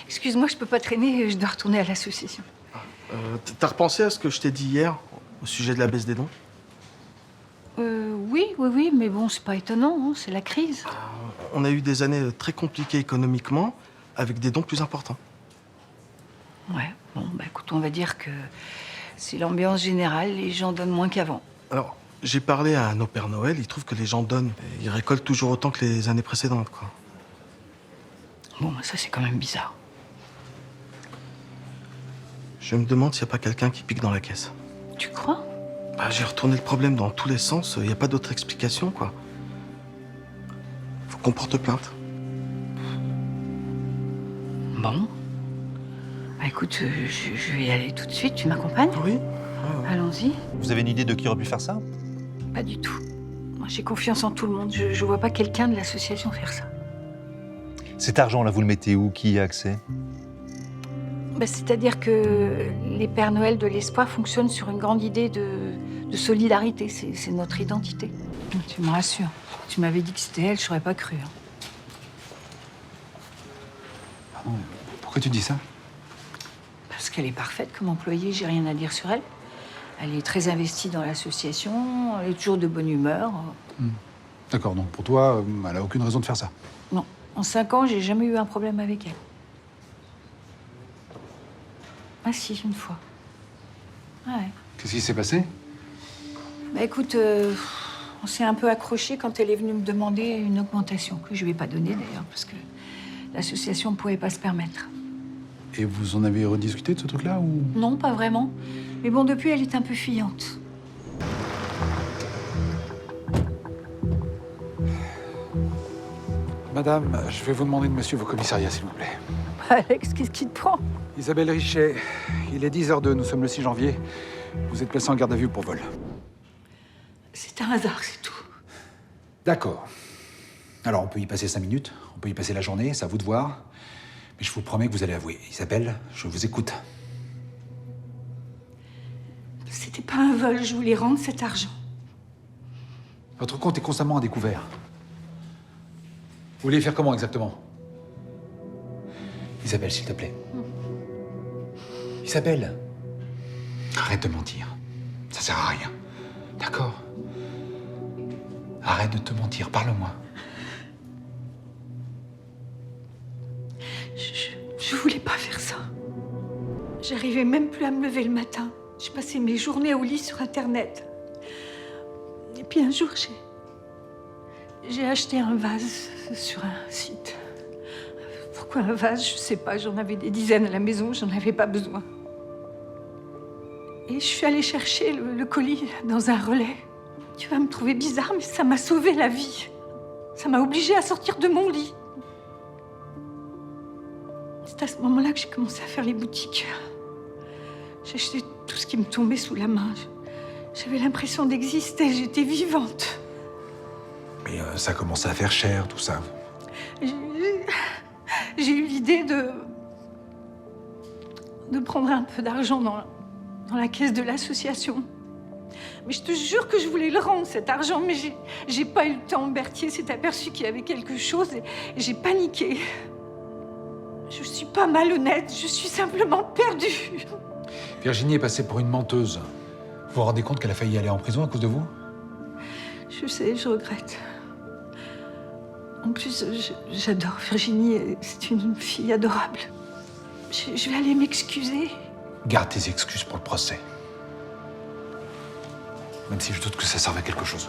Excuse-moi, je peux pas traîner, je dois retourner à l'association. T'as repensé à ce que je t'ai dit hier au sujet de la baisse des dons? Oui, mais bon, c'est pas étonnant, hein, c'est la crise. On a eu des années très compliquées économiquement, avec des dons plus importants. Ouais, bon, bah écoute, on va dire que c'est l'ambiance générale, les gens donnent moins qu'avant. Alors, j'ai parlé à nos Pères Noël, ils trouvent que les gens donnent. Ils récoltent toujours autant que les années précédentes, quoi. Bon, bah ça c'est quand même bizarre. Je me demande s'il n'y a pas quelqu'un qui pique dans la caisse. Tu crois? Bah, j'ai retourné le problème dans tous les sens, il n'y a pas d'autre explication, quoi. Faut qu'on porte plainte. Bon. Bah écoute, je vais y aller tout de suite, tu m'accompagnes? Oui. Allons-y. Vous avez une idée de qui aurait pu faire ça? Pas du tout. Moi, j'ai confiance en tout le monde, je vois pas quelqu'un de l'association faire ça. Cet argent-là, vous le mettez où? Qui y a accès? Bah, c'est-à-dire que les Pères Noël de l'Espoir fonctionnent sur une grande idée de solidarité. C'est notre identité. Tu me rassures. Tu m'avais dit que c'était elle, je n'aurais pas cru. Hein. Pardon, pourquoi tu dis ça? Parce qu'elle est parfaite comme employée, j'ai rien à dire sur elle. Elle est très investie dans l'association, elle est toujours de bonne humeur. D'accord, donc pour toi, elle a aucune raison de faire ça. Non, en 5 ans, j'ai jamais eu un problème avec elle. Ah si, une fois. Ouais. Qu'est-ce qui s'est passé? Bah écoute, on s'est un peu accroché quand elle est venue me demander une augmentation, que je lui ai pas donnée d'ailleurs, parce que l'association ne pouvait pas se permettre. Et vous en avez rediscuté de ce truc-là ou... Non, pas vraiment. Mais bon, depuis, elle est un peu fuyante. Madame, je vais vous demander de me suivre au commissariat, s'il vous plaît. Alex, qu'est-ce qui te prend? Isabelle Richet, il est 10h02, nous sommes le 6 janvier. Vous êtes placé en garde à vue pour vol. C'est un hasard, c'est tout. D'accord. Alors, on peut y passer 5 minutes, on peut y passer la journée, c'est à vous de voir. Mais je vous promets que vous allez avouer. Isabelle, je vous écoute. C'était pas un vol, je voulais rendre cet argent. Votre compte est constamment à découvert. Vous voulez faire comment exactement? Isabelle, s'il te plaît. Isabelle, arrête de mentir. Ça sert à rien. D'accord? Arrête de te mentir, parle-moi. Je voulais pas faire ça. J'arrivais même plus à me lever le matin. Je passais mes journées au lit sur Internet. Et puis un jour, j'ai acheté un vase sur un site. Pourquoi un vase? Je sais pas, j'en avais des dizaines à la maison, j'en avais pas besoin. Et je suis allée chercher le colis dans un relais. Tu vas me trouver bizarre, mais ça m'a sauvé la vie. Ça m'a obligée à sortir de mon lit. C'est à ce moment-là que j'ai commencé à faire les boutiques. J'ai acheté tout ce qui me tombait sous la main. J'avais l'impression d'exister, j'étais vivante. Mais ça commence à faire cher, tout ça. J'ai eu l'idée de prendre un peu d'argent dans la caisse de l'association. Mais je te jure que je voulais le rendre, cet argent, mais j'ai pas eu le temps. Berthier s'est aperçu qu'il y avait quelque chose et j'ai paniqué. Je suis pas malhonnête, je suis simplement perdue. Virginie est passée pour une menteuse. Vous vous rendez compte qu'elle a failli aller en prison à cause de vous? Je sais, je regrette. En plus, j'adore Virginie, c'est une fille adorable. Je vais aller m'excuser. Garde tes excuses pour le procès. Même si je doute que ça serve à quelque chose.